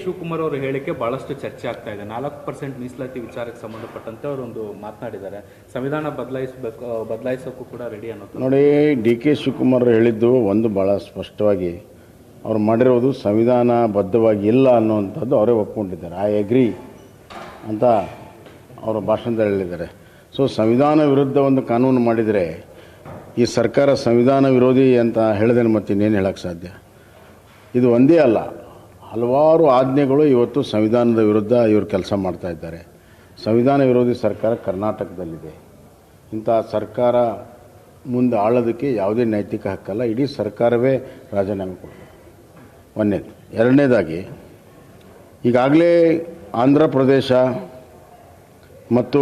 ಶಿವಕುಮಾರ್ ಅವರ ಹೇಳಿಕೆ ಬಹಳಷ್ಟು ಚರ್ಚೆ ಆಗ್ತಾ ಇದೆ. 4% ಮೀಸಲಾತಿ ವಿಚಾರಕ್ಕೆ ಸಂಬಂಧಪಟ್ಟಂತೆ ಅವರೊಂದು ಮಾತನಾಡಿದ್ದಾರೆ. ಸಂವಿಧಾನ ಬದಲಾಯಿಸೋಕ್ಕೂ ಕೂಡ ರೆಡಿ ಅನ್ನೋದು. ನೋಡಿ, ಡಿ.ಕೆ. ಶಿವಕುಮಾರ್ ಹೇಳಿದ್ದು ಒಂದು ಭಾಳ ಸ್ಪಷ್ಟವಾಗಿ ಅವ್ರು ಮಾಡಿರೋದು ಸಂವಿಧಾನ ಬದ್ಧವಾಗಿ ಇಲ್ಲ ಅನ್ನುವಂಥದ್ದು ಅವರೇ ಒಪ್ಕೊಂಡಿದ್ದಾರೆ. ಐ ಅಗ್ರಿ ಅಂತ ಅವರ ಭಾಷಣದಲ್ಲಿ ಹೇಳಿದ್ದಾರೆ. ಸೊ ಸಂವಿಧಾನ ವಿರುದ್ಧ ಒಂದು ಕಾನೂನು ಮಾಡಿದರೆ ಈ ಸರ್ಕಾರ ಸಂವಿಧಾನ ವಿರೋಧಿ ಅಂತ ಹೇಳಿದ್ರೆ ಮತ್ತೆ ಇನ್ನೇನು ಹೇಳೋಕ್ಕೆ ಸಾಧ್ಯ? ಇದು ಒಂದೇ ಅಲ್ಲ, ಹಲವಾರು ಆಜ್ಞೆಗಳು ಇವತ್ತು ಸಂವಿಧಾನದ ವಿರುದ್ಧ ಇವರು ಕೆಲಸ ಮಾಡ್ತಾ ಇದ್ದಾರೆ. ಸಂವಿಧಾನ ವಿರೋಧಿ ಸರ್ಕಾರ ಕರ್ನಾಟಕದಲ್ಲಿದೆ. ಇಂಥ ಸರ್ಕಾರ ಮುಂದೆ ಆಳೋದಕ್ಕೆ ಯಾವುದೇ ನೈತಿಕ ಹಕ್ಕಲ್ಲ. ಇಡೀ ಸರ್ಕಾರವೇ ರಾಜೀನಾಮೆ ಕೊಡಬೇಕು. ಒಂದನೇದು. ಎರಡನೇದಾಗಿ, ಈಗಾಗಲೇ ಆಂಧ್ರ ಪ್ರದೇಶ ಮತ್ತು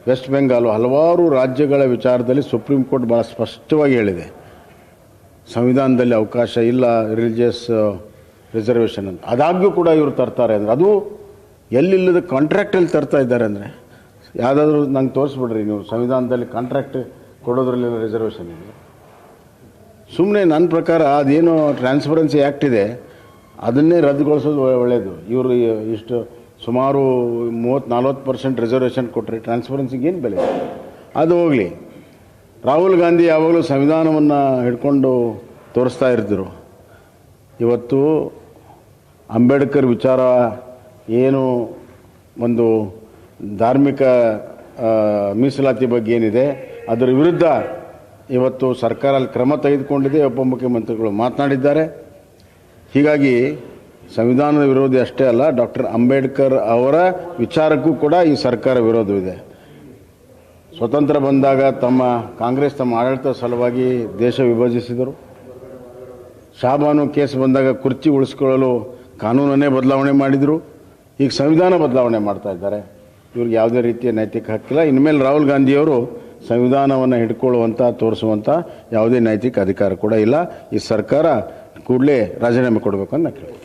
ವೆಸ್ಟ್ ಬೆಂಗಾಲ್ ಹಲವಾರು ರಾಜ್ಯಗಳ ವಿಚಾರದಲ್ಲಿ ಸುಪ್ರೀಂ ಕೋರ್ಟ್ ಭಾಳ ಸ್ಪಷ್ಟವಾಗಿ ಹೇಳಿದೆ, ಸಂವಿಧಾನದಲ್ಲಿ ಅವಕಾಶ ಇಲ್ಲ ರಿಲಿಜಿಯಸ್ ರಿಸರ್ವೇಷನ್ ಅಂತ. ಆದಾಗ್ಯೂ ಕೂಡ ಇವರು ತರ್ತಾರೆ ಅಂದರೆ ಅದು ಎಲ್ಲಿಲ್ಲದ ಕಾಂಟ್ರಾಕ್ಟಲ್ಲಿ ತರ್ತಾ ಇದ್ದಾರೆ. ಅಂದರೆ ಯಾವುದಾದ್ರೂ ನಂಗೆ ತೋರಿಸ್ಬಿಡ್ರಿ ನೀವು ಸಂವಿಧಾನದಲ್ಲಿ ಕಾಂಟ್ರಾಕ್ಟ್ ಕೊಡೋದ್ರಲ್ಲಿ ರಿಸರ್ವೇಷನ್ ಇದೆ. ಸುಮ್ಮನೆ ನನ್ನ ಪ್ರಕಾರ ಅದೇನು ಟ್ರಾನ್ಸ್ಪರೆನ್ಸಿ ಆ್ಯಕ್ಟ್ ಇದೆ ಅದನ್ನೇ ರದ್ದುಗೊಳಿಸೋದು ಒಳ್ಳೆಯದು. ಇವರು ಇಷ್ಟು ಸುಮಾರು 30-40% ರಿಸರ್ವೇಷನ್ ಕೊಟ್ಟರೆ ಟ್ರಾನ್ಸ್ಪರೆನ್ಸಿಗೆ ಏನು ಬೆಲೆ? ಅದು ಹೋಗಲಿ. ರಾಹುಲ್ ಗಾಂಧಿ ಯಾವಾಗಲೂ ಸಂವಿಧಾನವನ್ನು ಹಿಡ್ಕೊಂಡು ತೋರಿಸ್ತಾ ಇರ್ತಿದ್ರು. ಇವತ್ತು ಅಂಬೇಡ್ಕರ್ ವಿಚಾರ ಏನು ಒಂದು ಧಾರ್ಮಿಕ ಮೀಸಲಾತಿ ಬಗ್ಗೆ ಏನಿದೆ ಅದರ ವಿರುದ್ಧ ಇವತ್ತು ಸರ್ಕಾರ ಕ್ರಮ ತೆಗೆದುಕೊಂಡಿದೆ. ಉಪಮುಖ್ಯಮಂತ್ರಿಗಳು ಮಾತನಾಡಿದ್ದಾರೆ. ಹೀಗಾಗಿ ಸಂವಿಧಾನದ ವಿರೋಧಿ ಅಷ್ಟೇ ಅಲ್ಲ, ಡಾಕ್ಟರ್ ಅಂಬೇಡ್ಕರ್ ಅವರ ವಿಚಾರಕ್ಕೂ ಕೂಡ ಈ ಸರ್ಕಾರ ವಿರೋಧವಿದೆ. ಸ್ವತಂತ್ರ ಬಂದಾಗ ಕಾಂಗ್ರೆಸ್ ತಮ್ಮ ಆಡಳಿತ ಸಲುವಾಗಿ ದೇಶ ವಿಭಜಿಸಿದರು. ಶಾಬಾನು ಕೇಸ್ ಬಂದಾಗ ಕುರ್ಚಿ ಉಳಿಸ್ಕೊಳ್ಳಲು ಕಾನೂನನ್ನೇ ಬದಲಾವಣೆ ಮಾಡಿದರು. ಈಗ ಸಂವಿಧಾನ ಬದಲಾವಣೆ ಮಾಡ್ತಾ ಇದ್ದಾರೆ. ಇವ್ರಿಗೆ ಯಾವುದೇ ರೀತಿಯ ನೈತಿಕ ಹಕ್ಕಿಲ್ಲ. ಇನ್ಮೇಲೆ ರಾಹುಲ್ ಗಾಂಧಿಯವರು ಸಂವಿಧಾನವನ್ನು ಹಿಡ್ಕೊಳ್ಳುವಂಥ ತೋರಿಸುವಂಥ ಯಾವುದೇ ನೈತಿಕ ಅಧಿಕಾರ ಕೂಡ ಇಲ್ಲ. ಈ ಸರ್ಕಾರ ಕೂಡಲೇ ರಾಜೀನಾಮೆ ಕೊಡಬೇಕು ಅಂತ ಕೇಳಿ.